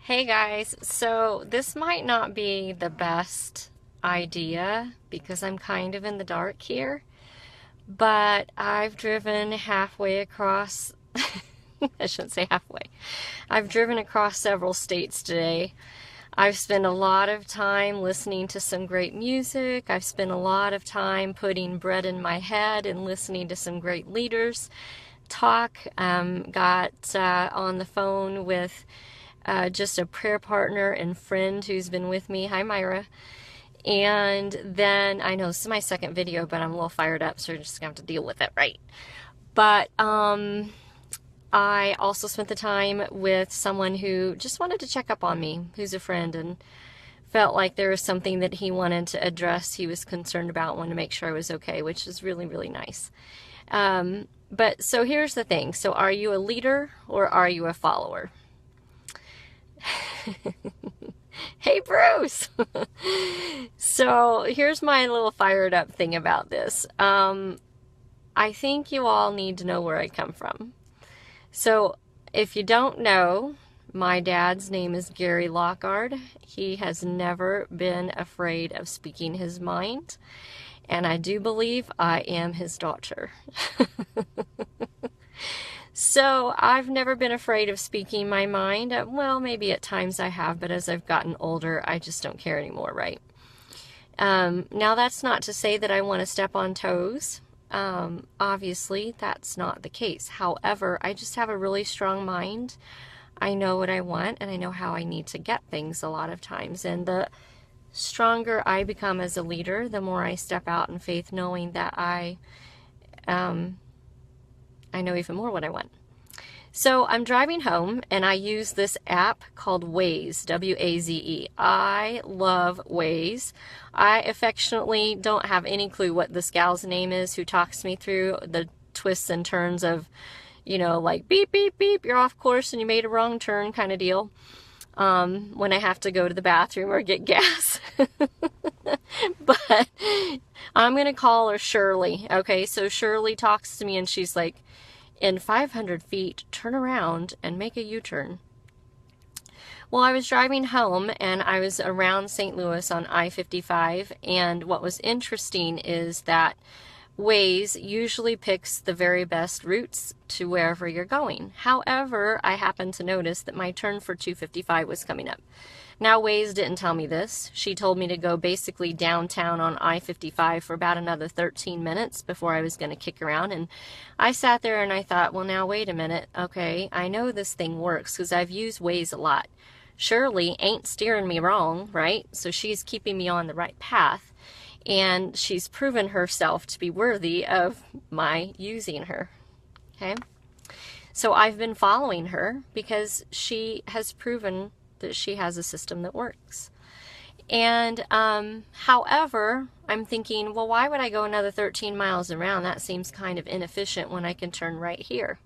Hey guys, so this might not be the best idea because I'm kind of in the dark here, but I've driven halfway across, I shouldn't say halfway, I've driven across several states today. I've spent a lot of time listening to some great music. I've spent a lot of time putting bread in my head and listening to some great leaders talk. Got on the phone with just a prayer partner and friend who's been with me. Hi, Myra. And then I know this is my second video, but I'm a little fired up, so you're just gonna have to deal with it, right? But I also spent the time with someone who just wanted to check up on me, who's a friend, and felt like there was something that he wanted to address. He was concerned about, wanted to make sure I was okay, which is really, really nice. But so here's the thing. So are you a leader or are you a follower? Hey, Bruce! So here's my little fired up thing about this. I think you all need to know where I come from. So if you don't know, my dad's name is Gary Lockard. He has never been afraid of speaking his mind, and I do believe I am his daughter. So I've never been afraid of speaking my mind. Well, maybe at times I have, but as I've gotten older, I just don't care anymore, right? Now that's not to say that I want to step on toes. Obviously, that's not the case. However, I just have a really strong mind. I know what I want, and I know how I need to get things a lot of times. And the stronger I become as a leader, the more I step out in faith, knowing that I know even more what I want. So I'm driving home and I use this app called Waze, W-A-Z-E. I love Waze. I affectionately don't have any clue what this gal's name is who talks me through the twists and turns of, like beep, beep, beep, you're off course and you made a wrong turn kind of deal. When I have to go to the bathroom or get gas. But I'm going to call her Shirley. Okay, so Shirley talks to me and she's like, in 500 feet, turn around and make a U-turn. Well, I was driving home and I was around St. Louis on I-55, and what was interesting is that Waze usually picks the very best routes to wherever you're going. However, I happened to notice that my turn for 255 was coming up. Now, Waze didn't tell me this. She told me to go basically downtown on I-55 for about another 13 minutes before I was going to kick around. And I sat there and I thought, well, now, wait a minute. Okay, I know this thing works because I've used Waze a lot. Shirley ain't steering me wrong, right? So she's keeping me on the right path. And she's proven herself to be worthy of my using her. Okay? So I've been following her because she has proven that she has a system that works. And however, I'm thinking, well, why would I go another 13 miles around? That seems kind of inefficient when I can turn right here.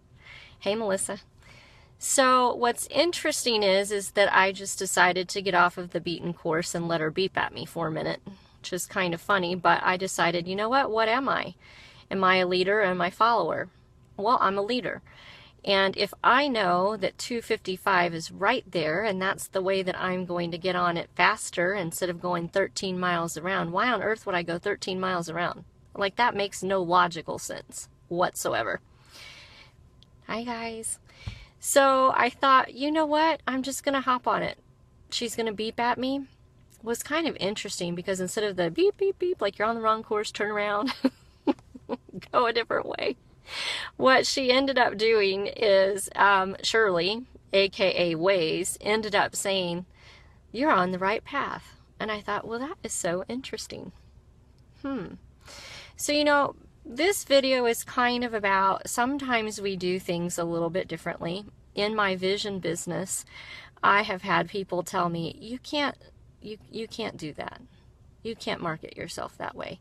Hey, Melissa. So what's interesting is that I just decided to get off of the beaten course and let her beep at me for a minute, which is kind of funny, but I decided, you know what am I? Am I a leader or am I a follower? Well, I'm a leader. And if I know that 255 is right there, and that's the way that I'm going to get on it faster instead of going 13 miles around, why on earth would I go 13 miles around? Like, that makes no logical sense whatsoever. Hi, guys. So I thought, you know what? I'm just going to hop on it. She's going to beep at me. It was kind of interesting because instead of the beep, beep, beep, like you're on the wrong course, turn around, go a different way. What she ended up doing is Shirley, aka Waze, ended up saying, you're on the right path. And I thought, well, that is so interesting. So, this video is kind of about sometimes we do things a little bit differently. In my vision business, I have had people tell me, you can't do that. You can't market yourself that way.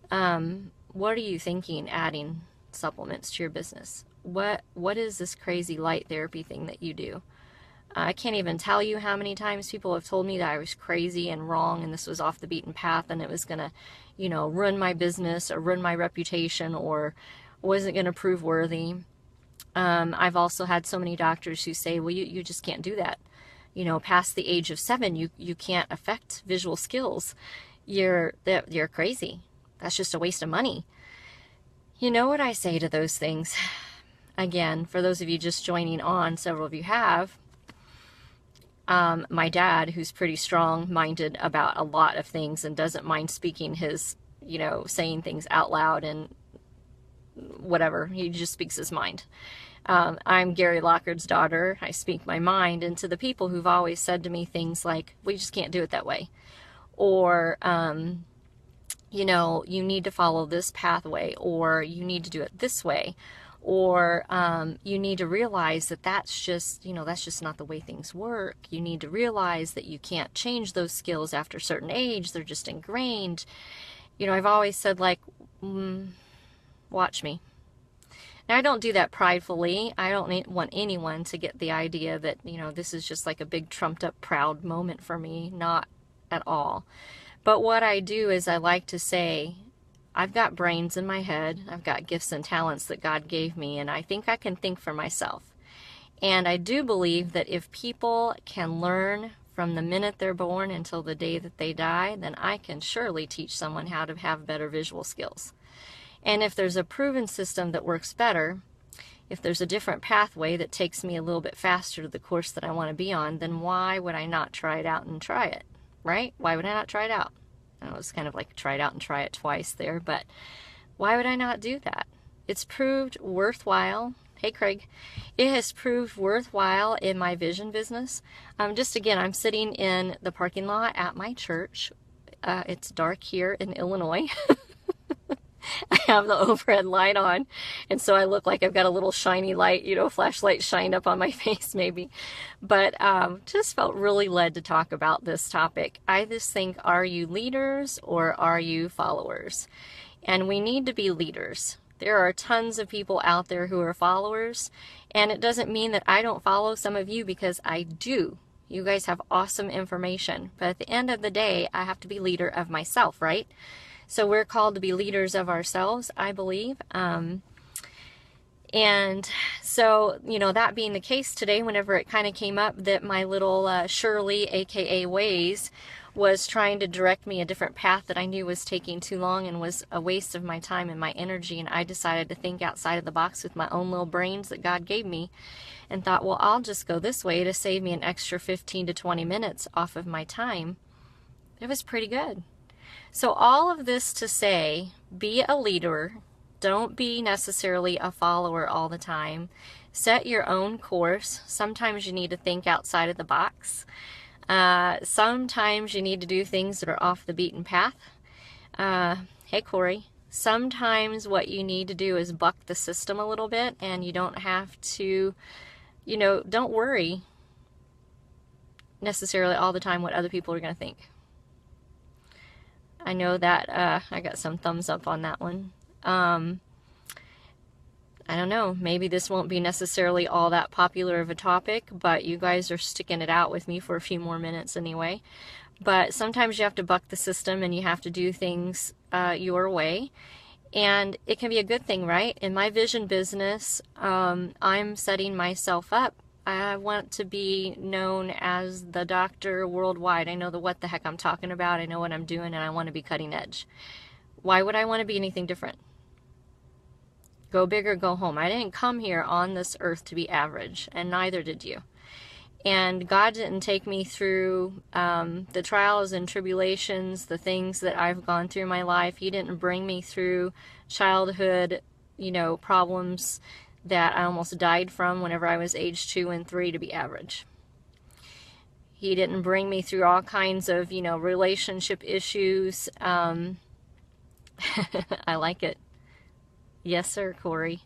What are you thinking adding supplements to your business? What is this crazy light therapy thing that you do? I can't even tell you how many times people have told me that I was crazy and wrong and this was off the beaten path and it was gonna, ruin my business or ruin my reputation or wasn't gonna prove worthy. I've also had so many doctors who say, well, you just can't do that. you know, past the age of 7, you can't affect visual skills. You're crazy. That's just a waste of money. You know what I say to those things? Again, for those of you just joining on, several of you have, my dad, who's pretty strong-minded about a lot of things and doesn't mind speaking his, you know, saying things out loud and whatever. He just speaks his mind. I'm Gary Lockard's daughter. I speak my mind. And to the people who've always said to me things like, we just can't do it that way. Or, you know, you need to follow this pathway, or you need to do it this way. Or you need to realize that that's just, you know, that's just not the way things work. You need to realize that you can't change those skills after a certain age. They're just ingrained. You know, I've always said, like, watch me. Now, I don't do that pridefully. I don't want anyone to get the idea that, you know, this is just like a big trumped up proud moment for me. Not at all. But what I do is I like to say, I've got brains in my head. I've got gifts and talents that God gave me, and I think I can think for myself. And I do believe that if people can learn from the minute they're born until the day that they die, then I can surely teach someone how to have better visual skills. And if there's a proven system that works better, if there's a different pathway that takes me a little bit faster to the course that I want to be on, then why would I not try it out and try it, right? Why would I not try it out? I know it's kind of like try it out and try it twice there, but why would I not do that? It's proved worthwhile. Hey, Craig. It has proved worthwhile in my vision business. Just again, I'm sitting in the parking lot at my church. It's dark here in Illinois. I have the overhead light on, and so I look like I've got a little shiny light, you know, flashlight shined up on my face maybe. But just felt really led to talk about this topic. I just think, are you leaders or are you followers? And we need to be leaders. There are tons of people out there who are followers, and it doesn't mean that I don't follow some of you, because I do. You guys have awesome information. But at the end of the day, I have to be leader of myself, right? So we're called to be leaders of ourselves, I believe. And so, you know, that being the case today, whenever it kind of came up that my little Shirley, aka Waze, was trying to direct me a different path that I knew was taking too long and was a waste of my time and my energy, and I decided to think outside of the box with my own little brains that God gave me, and thought, well, I'll just go this way to save me an extra 15 to 20 minutes off of my time. It was pretty good. So all of this to say, be a leader. Don't be necessarily a follower all the time. Set your own course. Sometimes you need to think outside of the box. Sometimes you need to do things that are off the beaten path. Hey, Corey. Sometimes what you need to do is buck the system a little bit, and you don't have to, you know, don't worry necessarily all the time what other people are going to think. I know that I got some thumbs up on that one. I don't know, maybe this won't be necessarily all that popular of a topic, but you guys are sticking it out with me for a few more minutes anyway. But sometimes you have to buck the system and you have to do things your way. And it can be a good thing, right? In my vision business, I'm setting myself up. I want to be known as the doctor worldwide. I know what the heck I'm talking about. I know what I'm doing, and I want to be cutting edge. Why would I want to be anything different? Go big or go home. I didn't come here on this earth to be average, and neither did you. And God didn't take me through the trials and tribulations, the things that I've gone through in my life. He didn't bring me through childhood, you know, problems that I almost died from whenever I was age 2 and 3 to be average. He didn't bring me through all kinds of, you know, relationship issues. I like it. Yes, sir, Corey.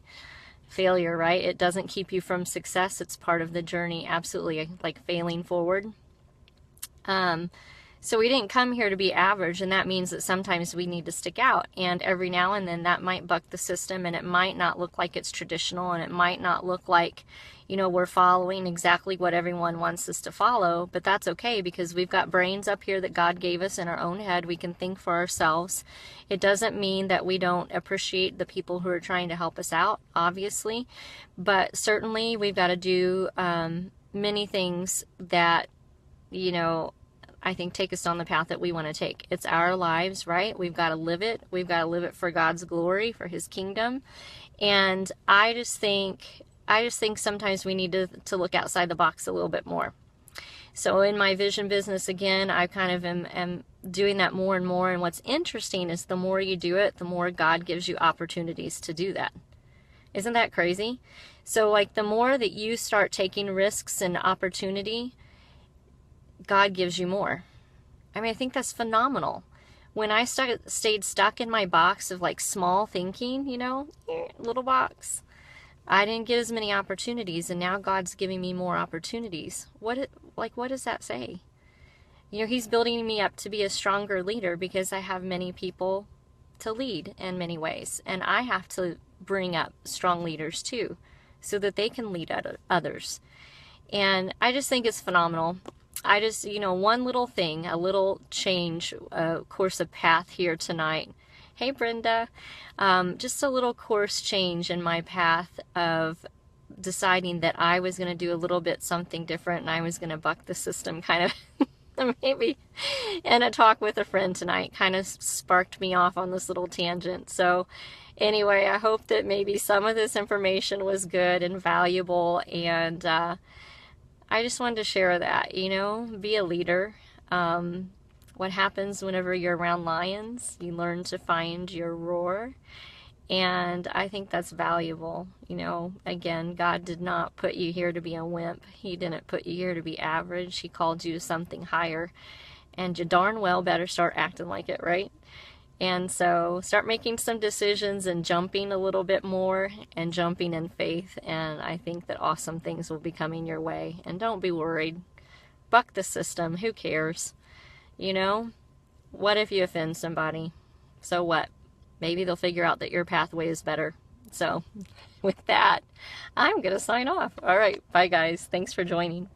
Failure, right? It doesn't keep you from success. It's part of the journey. Absolutely, like failing forward. So we didn't come here to be average, and that means that sometimes we need to stick out, and every now and then that might buck the system, and it might not look like it's traditional, and it might not look like, you know, we're following exactly what everyone wants us to follow, but that's okay, because we've got brains up here that God gave us in our own head. We can think for ourselves. It doesn't mean that we don't appreciate the people who are trying to help us out, obviously, but certainly we've got to do many things that you know, I think take us on the path that we want to take. It's our lives, right? We've got to live it. We've got to live it for God's glory, for his kingdom. And I just think sometimes we need to look outside the box a little bit more. So in my vision business, again, I kind of am doing that more and more. And what's interesting is the more you do it, the more God gives you opportunities to do that. Isn't that crazy? So like the more that you start taking risks and opportunity, God gives you more. I mean, I think that's phenomenal. When I stayed stuck in my box of like small thinking, you know, little box, I didn't get as many opportunities, and now God's giving me more opportunities. What does that say? You know, he's building me up to be a stronger leader because I have many people to lead in many ways, and I have to bring up strong leaders too so that they can lead others. And I just think it's phenomenal. I just, you know, one little thing, a little change, a course of path here tonight. Hey, Brenda. Just a little course change in my path of deciding that I was going to do a little bit something different, and I was going to buck the system kind of. Maybe in a talk with a friend tonight kind of sparked me off on this little tangent. So anyway, I hope that maybe some of this information was good and valuable, and I just wanted to share that, you know, be a leader. What happens whenever you're around lions? You learn to find your roar. And I think that's valuable. You know, again, God did not put you here to be a wimp. He didn't put you here to be average. He called you to something higher. And you darn well better start acting like it, right? And so start making some decisions and jumping a little bit more and jumping in faith. And I think that awesome things will be coming your way. And don't be worried. Buck the system. Who cares? You know, what if you offend somebody? So what? Maybe they'll figure out that your pathway is better. So with that, I'm going to sign off. All right. Bye, guys. Thanks for joining.